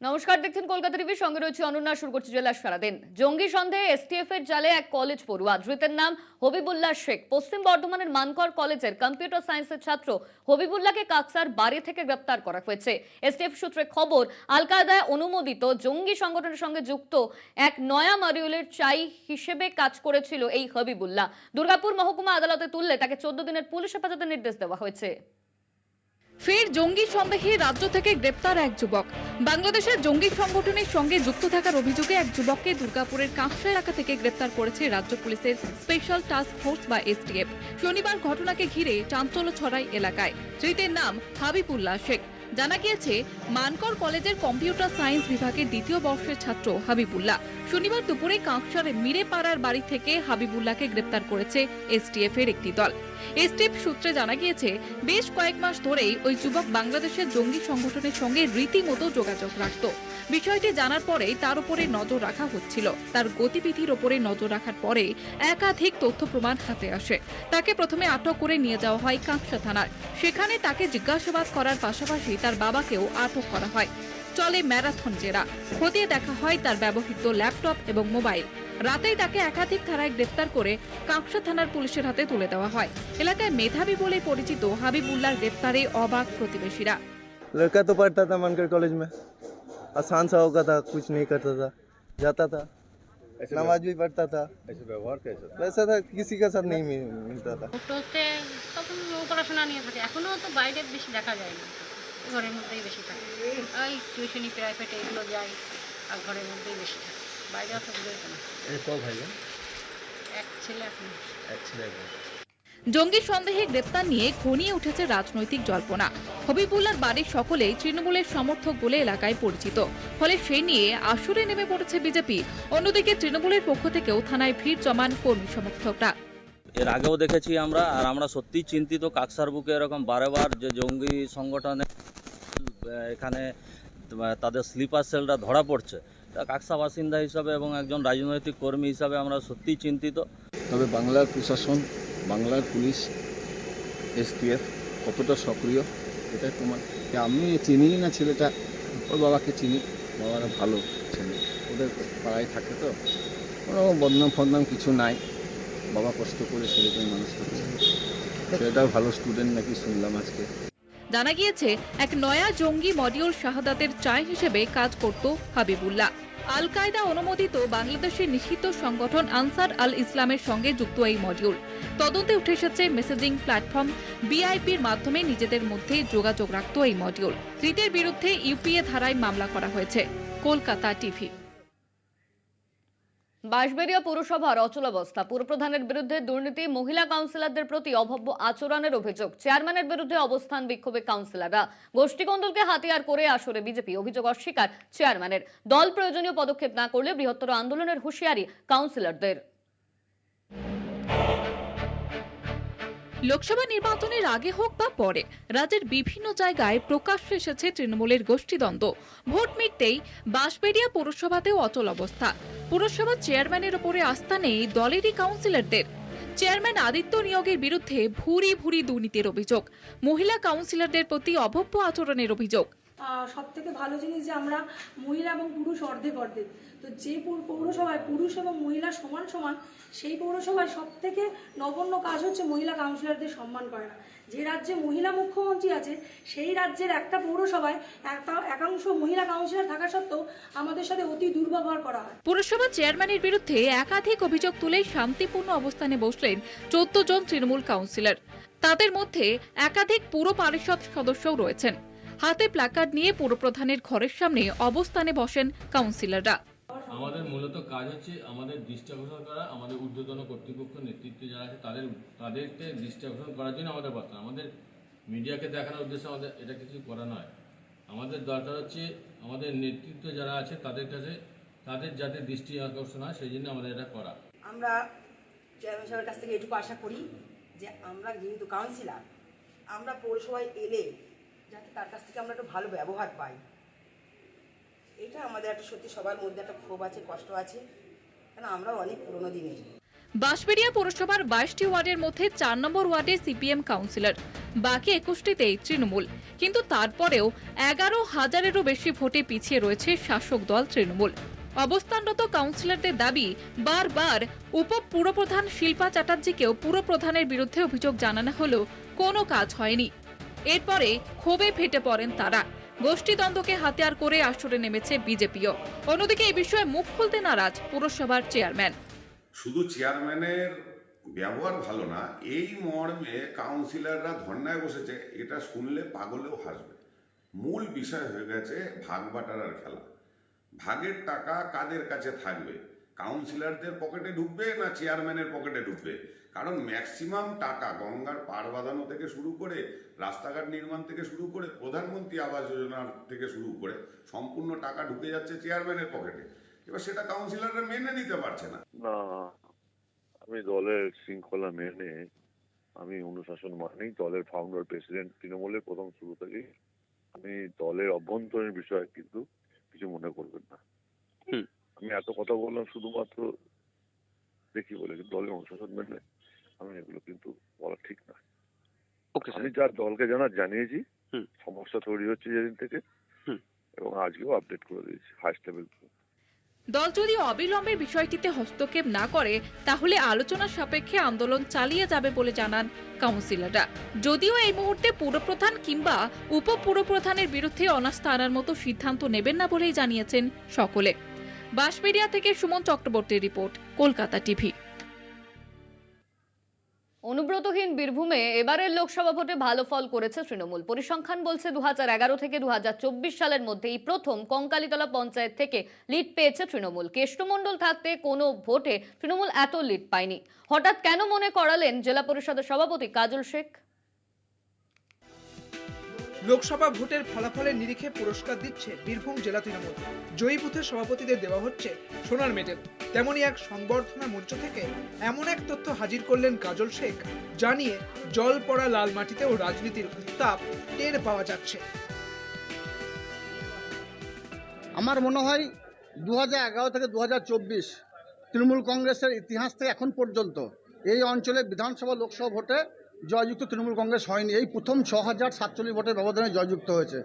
নমস্কার, দেখছেন কলকাতা টিভি, সঙ্গে রয়েছে অনন্যা। শুরু করছি জেলার সারাদিন। জঙ্গি সন্দেহে এসটিএফ এর জালে এক কলেজ পড়ুয়া, ধৃতের নাম হবিবুল্লাহ শেখ। পশ্চিম বর্ধমানের মানকর কলেজের কম্পিউটার সায়েন্সের ছাত্র হবিবুল্লাহকে কাকসার বাড়ি থেকে গ্রেপ্তার করা হয়েছে। এসটিএফ সূত্রে খবর, আল কায়দায় অনুমোদিত জঙ্গি সংগঠনের সঙ্গে যুক্ত এক নয়া মডিউলের চাই হিসেবে কাজ করেছিল এই হবিবুল্লাহ। দুর্গাপুর মহকুমা আদালতে তুললে তাকে 14 দিনের পুলিশ হেফাজতের নির্দেশ দেওয়া হয়েছে। ফের জঙ্গি সন্দেহে রাজ্য থেকে গ্রেপ্তার এক যুবক। বাংলাদেশের জঙ্গি সংগঠনের সঙ্গে যুক্ত থাকার অভিযোগে এক যুবককে দুর্গাপুরের কাঁকসা এলাকা থেকে গ্রেপ্তার করেছে রাজ্য পুলিশের স্পেশাল টাস্ক ফোর্স বা এসটিএফ। শনিবার ঘটনাকে ঘিরে চাঞ্চল্য ছড়ায় এলাকায়। ধৃতের নাম হাবিবুল্লাহ শেখ। জানা গিয়েছে, মানকর কলেজের কম্পিউটার সায়েন্স বিভাগের দ্বিতীয় বর্ষের ছাত্র হাবিবুল্লাহ। শনিবার দুপুরে কাঁকসার মিরেপাড়ার বাড়ি থেকে হাবিবুল্লাহকে গ্রেপ্তার করেছে এসটিএফ এর একটি দল। এসটিএফ সূত্রে জানা গিয়েছে, বেশ কয়েক মাস ধরেই ওই যুবক বাংলাদেশের জঙ্গি সংগঠনের সঙ্গে রীতিমতো যোগাযোগ রাখত। বিষয়টি জানার পরেই তার উপরে নজর রাখা হচ্ছিল। তার গতিবিধির ওপরে নজর রাখার পরে একাধিক তথ্য প্রমাণ হাতে আসে। তাকে প্রথমে আটক করে নিয়ে যাওয়া হয় কাঁকসা থানায়। সেখানে তাকে জিজ্ঞাসাবাদ করার পাশাপাশি তার বাবাকেও আটক করা হয়। চলে ম্যারাথন জেরা। খতিয়ে দেখা হয় তার ব্যবহৃত ল্যাপটপ এবং মোবাইল। রাতেই তাকে একাধিক ধারায় গ্রেপ্তার করে কাঁকসা থানার পুলিশের হাতে তুলে দেওয়া হয়। এলাকায় মেধাবী বলে পরিচিত হাবিবুল্লাহর গ্রেপ্তারে অবাক প্রতিবেশীরা। लड़का तो पढ़ता था मानकर कॉलेज में, आसान सा होगा था, कुछ नहीं करता था, जाता था, नमाज भी पढ़ता था। ऐसे व्यवहार कैसा था? वैसा था, किसी के साथ नहीं मिलता था। পড়তে তখন ও পড়াশোনা নিয়ে থাকে, এখনও তো বাইরে বেশি দেখা যায় না, ঘরের মধ্যেই বেশি থাকে। ওই টিউশনি প্রাইভেটে এগুলো যায়, আর ঘরের মধ্যেই বেশি থাকে, বাইরে অত বেরোয় না। ये कौ भाई है? এক ছেলে এখন। জঙ্গি সন্দেহে গ্রেপ্তার নিয়ে ঘনিয়ে উঠেছে রাজনৈতিক জল্পনা। হবিবুল্লাহর বাড়ির সকলেই তৃণমূলের সমর্থক বলে এলাকায় পরিচিত। ফলে সেই নিয়ে আসরে নেমে পড়েছে বিজেপি। অন্যদিকে তৃণমূলের পক্ষ থেকেও থানায় ভিড় জমান কর্মী সমর্থকরা। এর আগেও দেখেছি আমরা, আর আমরা সত্যিই চিন্তিত। কাকসার বুকে এরকম বারেবার যে জঙ্গি সংগঠনে এখানে তাদের স্লিপার সেলরা ধরা পড়ছে, তা কাকসা বাসিন্দা হিসাবে এবং একজন রাজনৈতিক কর্মী হিসাবে আমরা সত্যিই চিন্তিত। তবে বাংলার প্রশাসন, বাংলার পুলিশ, এসটিএফ কতটা সক্রিয় এটা তোমার, আমি চিনি না ছেলেটা, ওর বাবাকে চিনি, বাবারা ভালো ছেলে, ওদের পাড়ায় থাকে তো, কোনো বদনাম ফদনাম কিছু নাই। বাবা কষ্ট করে ছেলেকে মানুষ করছে, ছেলেটাও ভালো স্টুডেন্ট নাকি শুনলাম আজকে। জানা গিয়েছে, এক নয়া জঙ্গি মডিউল শাহাদাতের চায় হিসেবে কাজ করত হাবিবুল্লাহ। আল কায়দা অনুমোদিত বাংলাদেশের নিষিদ্ধ সংগঠন আনসার আল ইসলামের সঙ্গে যুক্ত এই মডিউল। তদন্তে উঠে এসেছে, মেসেজিং প্ল্যাটফর্ম বিআইপির মাধ্যমে নিজেদের মধ্যে যোগাযোগ রাখত এই মডিউল। ধৃতের বিরুদ্ধে ইউপিএ ধারায় মামলা করা হয়েছে। কলকাতা টিভি। বাঁশবেড়িয়া পুরসভার অচলাবস্থা, পুরপ্রধানের বিরুদ্ধে দুর্নীতি, মহিলা কাউন্সিলরদের প্রতি অভব্য আচরণের অভিযোগ। চেয়ারম্যানের বিরুদ্ধে অবস্থান বিক্ষোভে কাউন্সিলররা। গোষ্ঠীকন্দলকে হাতিয়ার করে আসরে বিজেপি। অভিযোগ অস্বীকার চেয়ারম্যানের। দল প্রয়োজনীয় পদক্ষেপ না করলে বৃহত্তর আন্দোলনের হুঁশিয়ারি কাউন্সিলরদের। লোকসভা নির্বাচনের আগে হোক বা পরে রাজ্যের বিভিন্ন জায়গায় প্রকাশ্যে এসেছে তৃণমূলের গোষ্ঠীদ্বন্দ্ব। ভোট মিটতেই বাঁশবেড়িয়া পুরসভাতেও অচল অবস্থা। পুরসভার চেয়ারম্যানের ওপরে আস্থা নেই দলেরই কাউন্সিলরদের। চেয়ারম্যান আদিত্য নিয়োগের বিরুদ্ধে ভুরি ভুরি দুর্নীতির অভিযোগ। মহিলা কাউন্সিলরদের প্রতি অভব্য আচরণের অভিযোগ। সব থেকে ভালো জিনিস যে আমরা মহিলা এবং পুরুষ অর্ধেক অর্ধেক, তো যে পৌরসভায় পুরুষ এবং মহিলা সমান সমান, সেই পৌরসভায় সব থেকে নগণ্য কাজ হচ্ছে মহিলা কাউন্সিলরদের সম্মান করে না। যে রাজ্যে মহিলা মুখ্যমন্ত্রী আছে, সেই রাজ্যের একটা পৌরসভায় একাংশ মহিলা কাউন্সিলর থাকা সত্ত্বেও আমাদের সাথে অতি দুর্ব্যবহার করা হয়। পুরসভা চেয়ারম্যানের বিরুদ্ধে একাধিক অভিযোগ তুলে শান্তিপূর্ণ অবস্থানে বসলেন 14 জন তৃণমূল কাউন্সিলর। তাদের মধ্যে একাধিক পুর পরিষদ সদস্যও রয়েছেন। হাতে প্ল্যাকার্ড নিয়ে পুরপ্রধানের ঘরের সামনে অবস্থানে বসেন কাউন্সিলররা। আমাদের মূলত কাজ হচ্ছে আমাদের দৃষ্টি আকর্ষণ করা, আমাদের ঊর্ধ্বতন কর্তৃপক্ষ নেতৃত্বে যারা আছে তাদেরকে দৃষ্টি আকর্ষণ করার জন্য আমাদের বার্তা। আমাদের মিডিয়াকে দেখানোর উদ্দেশ্যে আমাদের এটা কিছু করা নয়। আমাদের দরকার হচ্ছে আমাদের নেতৃত্ব যারা আছে তাদের কাছে, তাদের যাতে দৃষ্টি আকর্ষণ হয়, সেই জন্য আমাদের এটা করা। আমরা চেয়ারম্যান সাহেবের কাছ থেকে এটুকু আশা করি যে আমরা যেহেতু কাউন্সিলর, আমরা পৌরসভায় এলে যাতে তার কাছ থেকে আমরা একটু ভালো ব্যবহার পাই। এটা আমাদের একটা সত্যি সবার মধ্যে একটা ক্ষোভ আছে, কষ্ট আছে, কারণ আমরা অনেক পুরোনো দিনের। বাঁশবেড়িয়া পৌরসভার 22টি ওয়ার্ডের মধ্যে 4 নম্বর ওয়ার্ডে সিপিএম কাউন্সিলর, বাকি 21টিতেই তৃণমূল। কিন্তু তারপরেও 11,000-এরও বেশি ভোটে পিছিয়ে রয়েছে শাসক দল তৃণমূল। অবস্থানরত কাউন্সিলরদের দাবি, বারবার উপপুরপ্রধান শিল্পা চ্যাটার্জিকেও পুরপ্রধানের বিরুদ্ধে অভিযোগ জানানো হলেও কোনো কাজ হয়নি। এরপরে ক্ষোভে ফেটে পড়েন তারা। গোষ্ঠীদ্বন্দ্বকে হাতিয়ার করে আসরে নেমেছে বিজেপিও। অন্যদিকে এই বিষয়ে মুখ খুলতে নারাজ পুরসভার চেয়ারম্যান। শুধু চেয়ারম্যানের ব্যবহার ভালো না, এই মর্মে কাউন্সিলররা ধর্নায় বসেছে, এটা শুনলে পাগলেও হাসবে। মূল বিষয় হয়ে গেছে ভাগ বাটারার খেলা। ভাগের টাকা কাদের কাছে থাকবে? কাউন্সিলরদের পকেটে ঢুকবে না চেয়ারম্যানের পকেটে ঢুকবে? কারণ ম্যাক্সিমাম টাকা গঙ্গার পাড় বাঁধানো থেকে শুরু করে, রাস্তাঘাট নির্মাণ থেকে শুরু করে, প্রধানমন্ত্রী আবাস যোজনার থেকে শুরু করে সম্পূর্ণ টাকা ঢুকে যাচ্ছে চেয়ারম্যানের পকেটে। এবার সেটা কাউন্সিলররা মেনে নিতে পারছে না। না, আমি দলের শৃঙ্খলা মেনে, আমি অনুশাসন মানেই, দলের ফাউন্ডার প্রেসিডেন্ট তৃণমূলের প্রথম শুরু থেকেই। আমি দলের অভ্যন্তরীণ বিষয়ে কিন্তু কিছু মনে করবেন না। আমি এত কথা বললাম শুধুমাত্র দেখি বলে, কিন্তু দলের অনুশাসন মেনে আমি এগুলো কিন্তু বলা ঠিক না। আমি যা দলকে জানিয়েছি, সমস্যা তৈরি হচ্ছে যেদিন থেকে, এবং আজকেও আপডেট করে দিয়েছি হাইস্ট লেভেল। দল যদি অবিলম্বে বিষয়টিতে হস্তক্ষেপ না করে তাহলে আলোচনা সাপেক্ষে আন্দোলন চালিয়ে যাবে বলে জানান কাউন্সিলররা। যদিও এই মুহূর্তে পুরপ্রধান কিংবা উপপুরপ্রধানের বিরুদ্ধে অনাস্থা আনার মতো সিদ্ধান্ত নেবেন না বলেই জানিয়েছেন সকলে। বাঁশবেড়িয়া থেকে সুমন চক্রবর্তীর রিপোর্ট, কলকাতা টিভি। অনুব্রতহীন বীরভূমে এবারের লোকসভা ভোটে ভালো ফল করেছে তৃণমূল। পরিসংখ্যান বলছে 2011 থেকে 2024 সালের মধ্যে এই প্রথম কঙ্কালীতলা পঞ্চায়েত থেকে লিড পেয়েছে তৃণমূল। কেষ্টমণ্ডল থাকতে কোনো ভোটে তৃণমূল এত লিড পায়নি। হঠাৎ কেন মনে করালেন জেলা পরিষদের সভাপতি কাজল শেখ? লোকসভা ভোটের ফলাফলের নিরিখে পুরস্কার দিচ্ছে বীরভূম জেলা তৃণমূল। জয়ী বুথের সভাপতিদের দেওয়া হচ্ছে সোনার মেডেল। তেমনই এক সংবর্ধনা মঞ্চ থেকে এমন এক তথ্য হাজির করলেন কাজল শেখ, জানিয়ে জল পড়া লাল মাটিতেও রাজনীতির উত্তাপ টের পাওয়া যাচ্ছে। আমার মনে হয় 2011 থেকে 2024 তৃণমূল কংগ্রেসের ইতিহাস থেকে এখন পর্যন্ত এই অঞ্চলে বিধানসভা লোকসভা ভোটে জয়যুক্ত তৃণমূল কংগ্রেস হয়নি। এই প্রথম 6047 ভোটের ব্যবধানে জয়যুক্ত হয়েছে।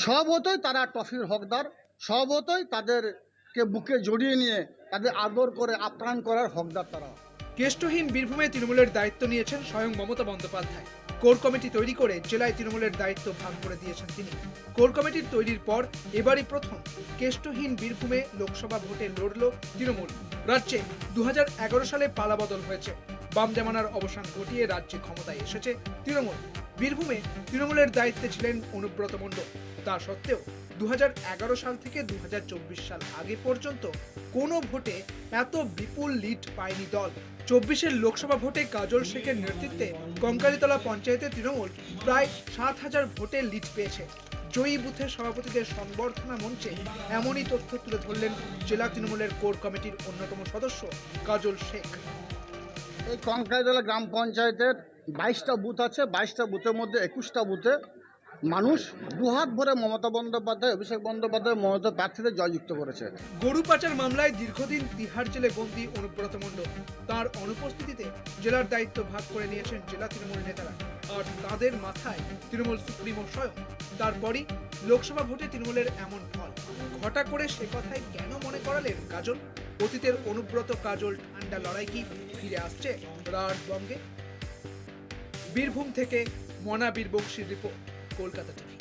স্বভাবতই তারা ট্রফির হকদার, স্বভাবতই তাদেরকে বুকে জড়িয়ে নিয়ে তাদের আদর করে আপ্যায়ন করার হকদার তারা। কেষ্টহীন বীরভূমে তৃণমূলের দায়িত্ব নিয়েছেন স্বয়ং মমতা বন্দ্যোপাধ্যায়। কোর কমিটি তৈরি করে জেলায় তৃণমূলের দায়িত্ব ভাগ করে দিয়েছেন তিনি। কোর কমিটির তৈরির পর এবারই প্রথম কেষ্টহীন বীরভূমে লোকসভা ভোটে লড়ল তৃণমূল। রাজ্যে 2011 সালে পালাবদল হয়েছে। বাম জামানার অবসান ঘটিয়ে রাজ্যে ক্ষমতায় এসেছে তৃণমূল। বীরভূমে তৃণমূলের দায়িত্বে ছিলেন অনুব্রত মণ্ডল। তা সত্ত্বেও 2011 সাল থেকে 2024 সাল আগে পর্যন্ত কোনো ভোটে এত বিপুল লিড পায়নি দল। 24-এর লোকসভা ভোটে কাজল শেখের নেতৃত্বে কঙ্কালীতলা পঞ্চায়েতে তৃণমূল প্রায় 7000 ভোটে লিড পেয়েছে। জয়ী বুথের সভাপতিদের সংবর্ধনা মঞ্চে এমনই তথ্য তুলে ধরলেন জেলা তৃণমূলের কোর কমিটির অন্যতম সদস্য কাজল শেখ। এই কঙ্কালীতলা গ্রাম পঞ্চায়েতের 22টা বুথ আছে। 22টা বুথের মধ্যে 21টা বুথে মানুষ দুহাত ভরে মমতা বন্দ্যোপাধ্যায়, অভিষেক বন্দ্যোপাধ্যায় মমতা প্রার্থীদের জয়যুক্ত করেছে। গরু পাচার মামলায় দীর্ঘদিন তিহার জেলে বন্দী অনুব্রত মণ্ডল। তার অনুপস্থিতিতে জেলার দায়িত্ব ভাগ করে নিয়েছেন জেলা তৃণমূল নেতারা, আর তাদের মাথায় তৃণমূল সুপ্রিমো স্বয়ং। তারপরই লোকসভা ভোটে তৃণমূলের এমন ফল। ঘটা করে সে কথাই কেন মনে করালেন কাজল? অতীতের অনুব্রত কাজল ঠান্ডা লড়াই কি ফিরে আসছে রাজবঙ্গে? বীরভূম থেকে মনা বীরবংশীর রিপোর্ট, কলকাতা টিভি।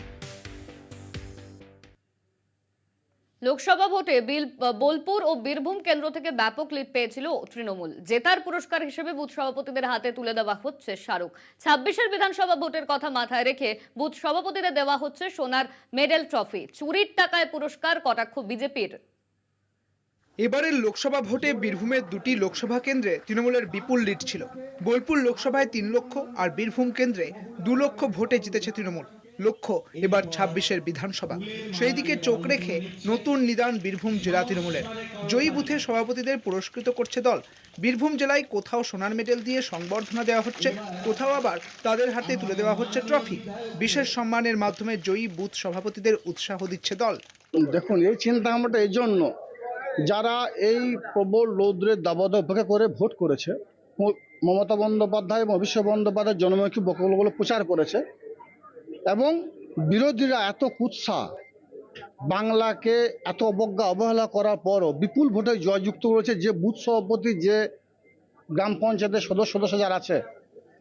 লোকসভা ভোটে বোলপুর ও বীরভূম কেন্দ্র থেকে ব্যাপক লিড পেয়েছিল তৃণমূল। জেতার পুরস্কার হিসেবে বুথ সভাপতিদের হাতে তুলে দেওয়া হচ্ছে স্মারক। 26-এর বিধানসভা ভোটের কথা মাথায় রেখে বুথ সভাপতিদের দেওয়া হচ্ছে সোনার মেডেল ট্রফি। চুরির টাকায় পুরস্কার, কটাক্ষ বিজেপির। এবারের লোকসভা ভোটে বীরভূমের 2টি লোকসভা কেন্দ্রে তৃণমূলের বিপুল লিড ছিল। বোলপুর লোকসভায় 3 লক্ষ আর বীরভূম কেন্দ্রে 2 লক্ষ ভোটে জিতেছে তৃণমূল। লক্ষ্য এবার 26-এর বিধানসভা। সেই দিকে চোখ রেখে নতুন নিদান বীরভূম জেলা তৃণমূলের। জয়ী বুথের সভাপতিদের পুরস্কৃত করছে দল। বীরভূম জেলায় কোথাও সোনার মেডেল দিয়ে সংবর্ধনা দেওয়া হচ্ছে, কোথাও আবার তাদের হাতে তুলে দেওয়া হচ্ছে ট্রফি। বিশেষ সম্মানের মাধ্যমে জয়ী বুথ সভাপতিদের উৎসাহ দিচ্ছে দল। দেখুন, এই চিন্তা ভাবনাটা এই জন্য যারা এই প্রবল রৌদ্রের দাবদাহ উপেক্ষা করে ভোট করেছে, মমতা বন্দ্যোপাধ্যায় এবং অভিষেক বন্দ্যোপাধ্যায় জনমুখী বক্তব্যগুলো প্রচার করেছে, এবং বিরোধীরা এত কুৎসা বাংলাকে এত অবহেলা করার পরও বিপুল ভোটে জয়যুক্ত করেছে। যে বুথ সভাপতি, যে গ্রাম পঞ্চায়েতের সদস্য যারা আছে,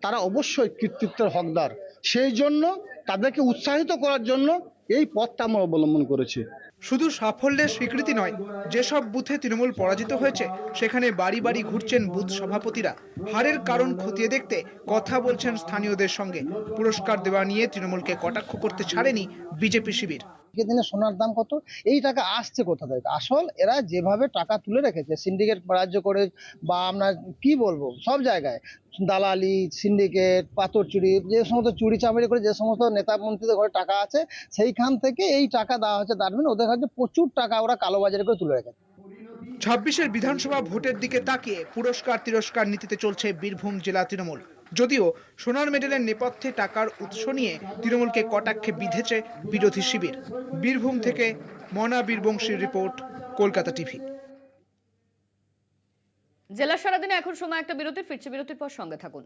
তারা অবশ্যই কৃতিত্বের হকদার। সেই জন্য তাদেরকে উৎসাহিত করার জন্য এই পথটা আমরা অবলম্বন করেছি। শুধু সাফল্যের স্বীকৃতি নয়, যেসব বুথে তৃণমূল পরাজিত হয়েছে সেখানে বাড়ি বাড়ি ঘুরছেন বুথ সভাপতিরা, হারের কারণ খতিয়ে দেখতে কথা বলছেন স্থানীয়দের সঙ্গে। পুরস্কার দেওয়া নিয়ে তৃণমূলকে কটাক্ষ করতে ছাড়েনি বিজেপি শিবির। দিনে সোনার দাম কত, এই টাকা আসছে কোথা থেকে? আসল এরা যেভাবে টাকা তুলে রেখেছে সিন্ডিকেট রাজ্য করে, বা আমরা কি বলবো, সব জায়গায় দালালি, সিন্ডিকেট, পাথর চুরি, যে সমস্ত চুরি চামারি করে যে সমস্ত নেতা মন্ত্রীদের ঘরে টাকা আছে, সেইখান থেকে এই টাকা দেওয়া হচ্ছে। তার মানে ওদের কাছে প্রচুর টাকা ওরা কালোবাজারি করে তুলে রেখেছে। 26-এর বিধানসভা ভোটের দিকে তাকিয়ে পুরস্কার তিরস্কার নীতিতে চলছে বীরভূম জেলা তৃণমূল। যদিও সোনার মেডেলের নেপথ্যে টাকার উৎস নিয়ে তৃণমূলকে কটাক্ষে বিঁধেছে বিরোধী শিবির। বীরভূম থেকে মনা বীরবংশীর রিপোর্ট, কলকাতা টিভি। জেলা সারাদিনে এখন সময় একটা বিরতির, ফিরছে বিরতির পর সঙ্গে থাকুন।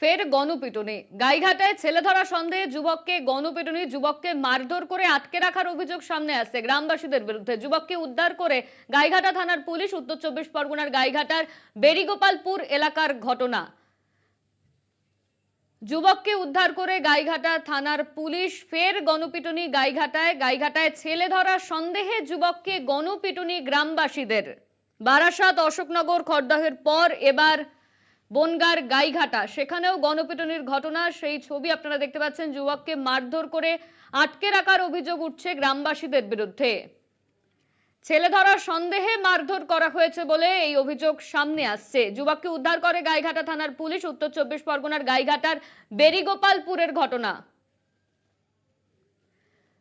ফের গণপিটুনি। গাইঘাটায় ছেলে ধরা সন্দেহে যুবককে গণপিটুনি, যুবককে মারধর করে আটকে রাখার অভিযোগ সামনে আসছে গ্রামবাসীদের বিরুদ্ধে। যুবককে উদ্ধার করে গাইঘাটা থানার পুলিশ। উত্তর 24 পরগনার গাইঘাটার বেরিগোপালপুর এলাকার ঘটনা। যুবককে উদ্ধার করে গাইঘাটা থানার পুলিশ। ফের গণপিটুনি গাইঘাটায় ছেলে ধরা সন্দেহে যুবককে গণপিটুনি গ্রামবাসীদের। বারাসাত, অশোকনগর, খড়দহের পর এবার বনগাঁর গাইঘাটা, সেখানেও গণপিটুনির ঘটনা। সেই ছবি আপনারা দেখতে পাচ্ছেন। যুবককে মারধর করে আটকে রাখার অভিযোগ উঠছে গ্রামবাসীদের বিরুদ্ধে। ছেলে ধরার সন্দেহে মারধর করা হয়েছে বলে এই অভিযোগ সামনে আসছে। যুবককে উদ্ধার করে গাইঘাটা থানার পুলিশ। উত্তর 24 পরগনার গাইঘাটার বেরিগোপালপুরের ঘটনা।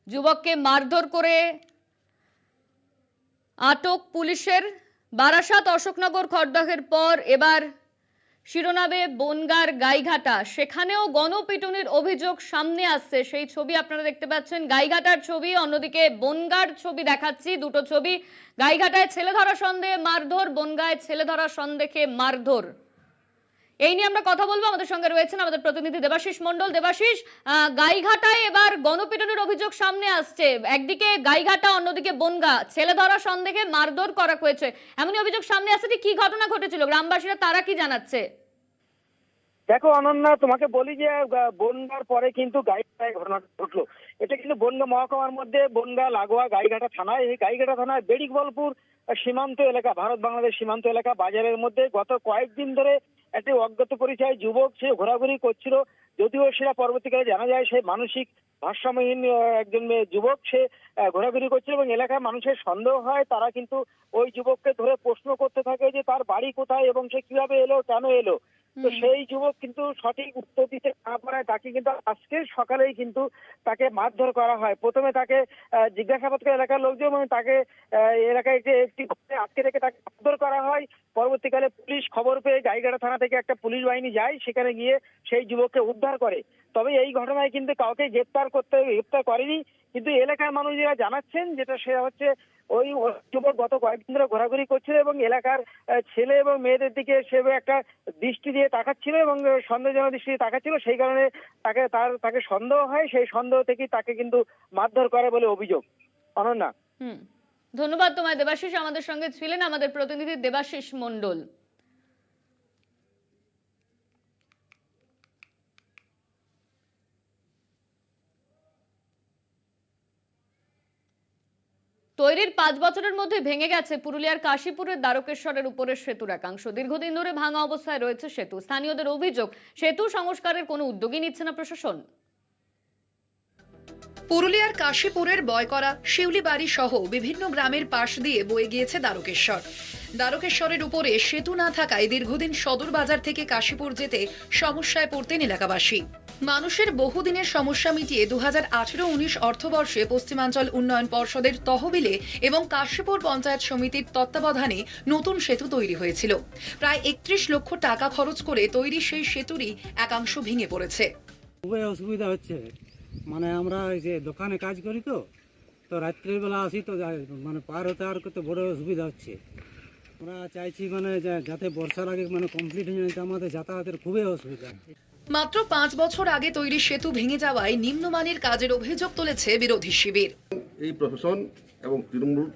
যুবককে মারধর করে আটক পুলিশের। বারাসাত, অশোকনগর, খড়দহের পর এবার শিরোনামে বনগাঁর গাইঘাটা, সেখানেও গণপিটুনির অভিযোগ সামনে আসছে। সেই ছবি আপনারা দেখতে পাচ্ছেন, গাইঘাটার ছবি, অন্যদিকে বনগাঁর ছবি দেখাচ্ছি, দুটো ছবি। গাইঘাটায় ছেলে ধরা সন্দেহে মারধর, বনগাঁয় ছেলে ধরা সন্দেহে মারধর। এই নিয়ে আমরা কথা বলবো। আমাদের সঙ্গে রয়েছেন আমাদের প্রতিনিধি দেবাশিস মণ্ডল। দেবাশিস, গাইঘাটায় এবার গণপিটুনির অভিযোগ সামনে আসছে। একদিকে গাইঘাটা, অন্যদিকে বনগাঁ, ছেলে ধরা সন্দেহে মারধর করা হয়েছে, এমনই অভিযোগ সামনে আসছে। কি ঘটনা ঘটেছিল, গ্রামবাসীরা তারা কি জানাচ্ছে? দেখো অনন্যা, তোমাকে বলি যে বনগাঁর পরে কিন্তু গাইঘাটায় ঘটনা ঘটলো। এটা কিন্তু বনগাঁ মহকুমার মধ্যে বনগাঁ লাগোয়া গাইঘাটা থানায়। এই গাইঘাটা থানায় বেরিগোপালপুর সীমান্ত এলাকা, ভারত বাংলাদেশ সীমান্ত এলাকা, বাজারের মধ্যে গত কয়েকদিন ধরে একটি অজ্ঞাত পরিচয় যুবক সে ঘোরাঘুরি করছিল। যদিও সেটা পরবর্তীকালে জানা যায় সে মানসিক ভারসাম্যহীন একজন যুবক। সে ঘোরাঘুরি করছিল এবং এলাকার মানুষের সন্দেহ হয়। তারা কিন্তু ওই যুবককে ধরে প্রশ্ন করতে থাকে যে তার বাড়ি কোথায় এবং সে কিভাবে এলো, কেন এলো। তো সেই যুবক কিন্তু সঠিক উত্তর দিতে না পারায় তাকে কিন্তু আজকে সকালেই কিন্তু তাকে মারধর করা হয়। প্রথমে তাকে জিজ্ঞাসাবাদ করে এলাকার লোকজন এবং তাকে এলাকায় একটি আটকে রেখে তাকে মারধর করা হয়। পরবর্তীকালে পুলিশ খবর পেয়ে গাইঘাটা থানা থেকে একটা পুলিশ বাহিনী যায়, সেখানে গিয়ে সেই যুবককে উদ্ধার করে। তবে এই ঘটনায় কিন্তু কাউকে গ্রেপ্তার করেনি। কিন্তু এলাকার মানুষেরা জানাচ্ছেন যেটা সে হচ্ছে ওই যুবক গত কয়েকদিন ধরে ঘোরাঘুরি করছিল এবং এলাকার ছেলে এবং মেয়েদের দিকে সে একটা দৃষ্টি দিয়ে তাকাচ্ছিল এবং সন্দেহজনক দৃষ্টি দিয়ে তাকাচ্ছিল। সেই কারণে তাকে সন্দেহ হয়। সেই সন্দেহ থেকেই তাকে কিন্তু মারধর করে বলে অভিযোগ। অনন্যা, ধন্যবাদ তোমায় দেবাশিস। আমাদের সঙ্গে ছিলেন আমাদের প্রতিনিধি দেবাশিস মণ্ডল। তৈরির 5 বছরের মধ্যে ভেঙে গেছে পুরুলিয়ার কাশীপুরের দ্বারকেশ্বরের উপরের সেতুর একাংশ। দীর্ঘদিন ধরে ভাঙা অবস্থায় রয়েছে সেতু। স্থানীয়দের অভিযোগ, সেতু সংস্কারের কোনো উদ্যোগই নিচ্ছে না প্রশাসন। পুরুলিয়ার কাশীপুরের বয়করা, শিউলিবাড়ি সহ বিভিন্ন গ্রামের পাশ দিয়ে বয়ে গিয়েছে দ্বারকেশ্বর। দ্বারকেশ্বরের উপরে সেতু না থাকায় দীর্ঘদিন সদর বাজার থেকে কাশীপুর যেতে সমস্যায় পড়তেন এলাকাবাসী। মানুষের বহুদিনের সমস্যা মিটিয়ে 2018-19 অর্থবর্ষে পশ্চিমাঞ্চল উন্নয়ন পর্ষদের তহবিলে এবং কাশীপুর পঞ্চায়েত সমিতির তত্ত্বাবধানে নতুন সেতু তৈরি হয়েছিল। প্রায় 31 লক্ষ টাকা খরচ করে তৈরি সেই সেতুরই একাংশ ভেঙে পড়েছে। খুবই অসুবিধা হচ্ছে, মানে আমরা যে দোকানে কাজ করি তো তো রাত্রের বেলা আসি তো মানে পার হতে আর কত বড় অসুবিধা হচ্ছে। আমরা চাইছি মানে যাতে বর্ষার আগে মানে কমপ্লিট হয়ে যায়, আমাদের যাতায়াতের খুবই অসুবিধা। মাত্র 5 বছর আগে তৈরি সেতু ভেঙে যাওয়ায় নিম্নমানের কাজের অভিযোগ তুলেছে বিরোধী শিবির। এই প্রশাসন এবং তৃণমূল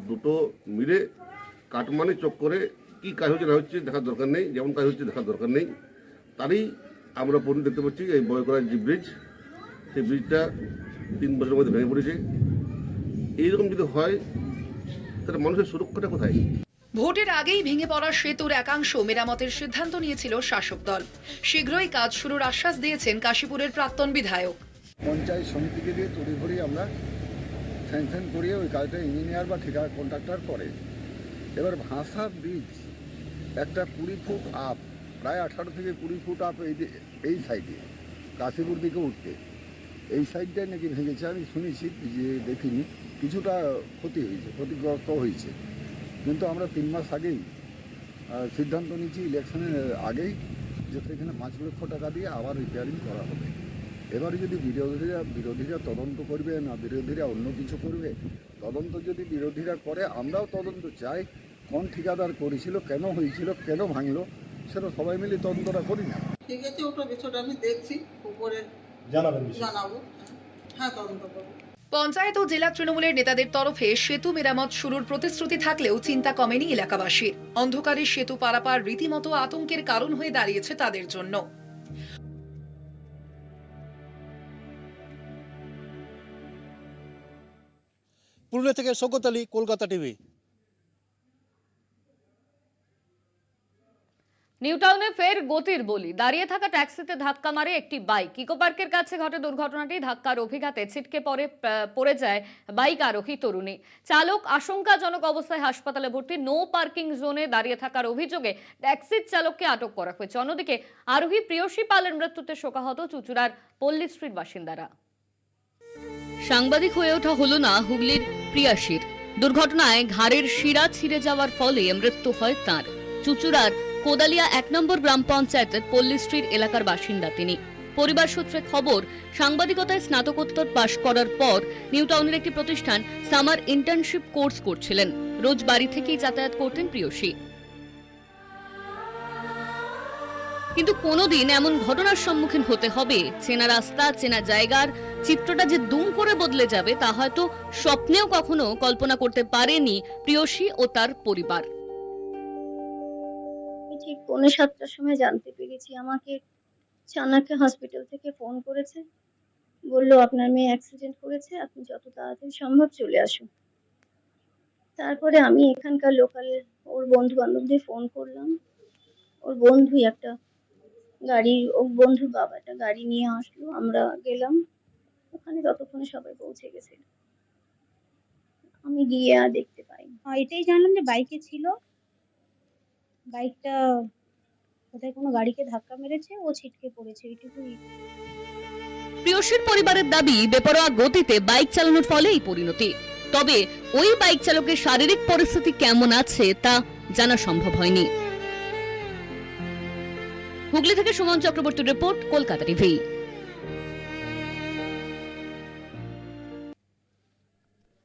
দুটো মিলে কাটমানি চক্করে কি কাজ হচ্ছে না হচ্ছে দেখার দরকার নেই, যেমন কাজ হচ্ছে দেখার দরকার নেই। তারই আমরা পরিণতি দেখতে পাচ্ছি এই বয়করার যে ব্রিজ, সেই ব্রিজটা 3 বছরের মধ্যে ভেঙে পড়েছে। এইরকম যদি হয় তাহলে মানুষের সুরক্ষাটা কোথায়? ভোটের আগেই ভেঙে পড়া সেতুর একাংশ মেরামতের সিদ্ধান্ত নিয়েছিল শাসক দল। শীঘ্রই কাজ শুরুর আশ্বাস দিয়েছেন কাশীপুরের প্রাক্তন বিধায়ক। পঞ্চায়েত সমিতিকে দিয়ে তড়িঘড়ি আমরা স্যাংশন করিয়ে ওই কাজটা ইঞ্জিনিয়ার বা ঠিকা কন্ট্রাক্টর করে। এবার ভাষা ব্রিজ একটা 20 ফুট আপ, প্রায় 18 থেকে 20 ফুট আপ এই সাইডে কাশীপুর দিকে উঠতে, এই সাইডটাই নাকি ভেঙেছে। আমি শুনেছি যে দেখিনি, কিছুটা ক্ষতি হয়েছে, ক্ষতিগ্রস্ত হয়েছে। কিন্তু আমরা 3 মাস আগেই সিদ্ধান্ত নিয়েছি ইলেকশনের আগেই যে সেখানে 5 লক্ষ টাকা দিয়ে আবার রিপেয়ারিং করা হবে। এবারে যদি বিরোধীরা তদন্ত করবে না বিরোধীরা অন্য কিছু করবে, তদন্ত যদি বিরোধীরা করে আমরাও তদন্ত চাই। কোন ঠিকাদার করেছিল, কেন হয়েছিল, কেন ভাঙলো, সেটা সবাই মিলে তদন্তটা করি না। ঠিক আছে, ওটা বিষয়টা আমি দেখছি, উপরে জানাবো। হ্যাঁ, তদন্ত করবো। পঞ্চায়েত ও জেলা তৃণমূলের নেতাদের তরফে সেতু মেরামত শুরুর প্রতিশ্রুতি থাকলেও চিন্তা কমেনি এলাকাবাসীর। অন্ধকারে সেতু পারাপার রীতিমতো আতঙ্কের কারণ হয়ে দাঁড়িয়েছে তাদের জন্য। পুরুলিয়া থেকে শওকত আলী, কলকাতা টিভি। নিউ টাউনে ফের গতির বলি, দাঁড়িয়ে থাকা ট্যাক্সিতে ধাক্কা মারে একটি বাইক। ইকো পার্কের কাছে ঘটে দুর্ঘটনাটি। ধাক্কার অভিঘাতে ছিটকে পড়ে যায় বাইক আরোহী তরুণী। চালক আশঙ্কাজনক অবস্থায় হাসপাতালে ভর্তি। নো পার্কিং জোনে দাঁড়িয়ে থাকার অভিযোগে ট্যাক্সির চালককে আটক করা হয়েছে। অন্যদিকে আরোহী প্রিয়সী পালের মৃত্যুতে শোকাহত চুঁচুড়ার পল্লী স্ট্রিট বাসিন্দারা। সাংবাদিক হয়ে ওঠা হলো না হুগলির প্রিয়াসীর। দুর্ঘটনায় ঘাড়ের শিরা ছিঁড়ে যাওয়ার ফলে মৃত্যু হয় তাঁর। চুঁচুড়ার কোদালিয়া 1 নম্বর গ্রাম পঞ্চায়েতের পল্লী স্ট্রিট এলাকার বাসিন্দা তিনি। পরিবার সূত্রে খবর, সাংবাদিকতায় স্নাতকোত্তর পাশ করার পর নিউ টাউনের একটি প্রতিষ্ঠান সামার ইন্টার্নশিপ কোর্স করছিলেন। রোজ বাড়ি থেকেই যাতায়াত করতেন প্রিয়সী। কিন্তু কোনোদিন এমন ঘটনার সম্মুখীন হতে হবে, চেনা রাস্তা, চেনা জায়গার চিত্রটা যে দুম করে বদলে যাবে তা হয়তো স্বপ্নেও কখনো কল্পনা করতে পারেনি প্রিয়সী ও তার পরিবার। ঠিক 6:45টার সময় জানতে পেরেছি। আমাকে চাণক্য হসপিটাল থেকে ফোন করেছে, বলল আপনার মেয়ে অ্যাক্সিডেন্ট করেছে, আপনি যত তাড়াতাড়ি সম্ভব চলে আসুন। তারপরে আমি এখানকার লোকালের ওর বন্ধু বান্ধবদের ফোন করলাম। ওর বন্ধুই একটা গাড়ি, ওর বন্ধুর বাবা একটা গাড়ি নিয়ে আসলো, আমরা গেলাম ওখানে। ততক্ষণে সবাই পৌঁছে গেছে। আমি গিয়ে আর দেখতে পাইনি। এটাই জানলাম যে বাইকে ছিল, বাইকটা কোথায় কোনো গাড়িকে ধাক্কা মেরেছে, ও ছিটকে পড়েছে, এইটুকুই। প্রিয়সীর পরিবারের দাবি, বেপরোয়া গতিতে বাইক চালানোর ফলে এই পরিণতি। তবে ওই বাইক চালকের শারীরিক পরিস্থিতি কেমন আছে তা জানা সম্ভব হয়নি। হুগলি থেকে সুমন চক্রবর্তীর রিপোর্ট, কলকাতা টিভি।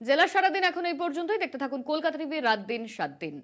জেলা সারাদিন এখন এই পর্যন্তই। দেখতে থাকুন কলকাতা টিভি, রাত দিন 7 দিন।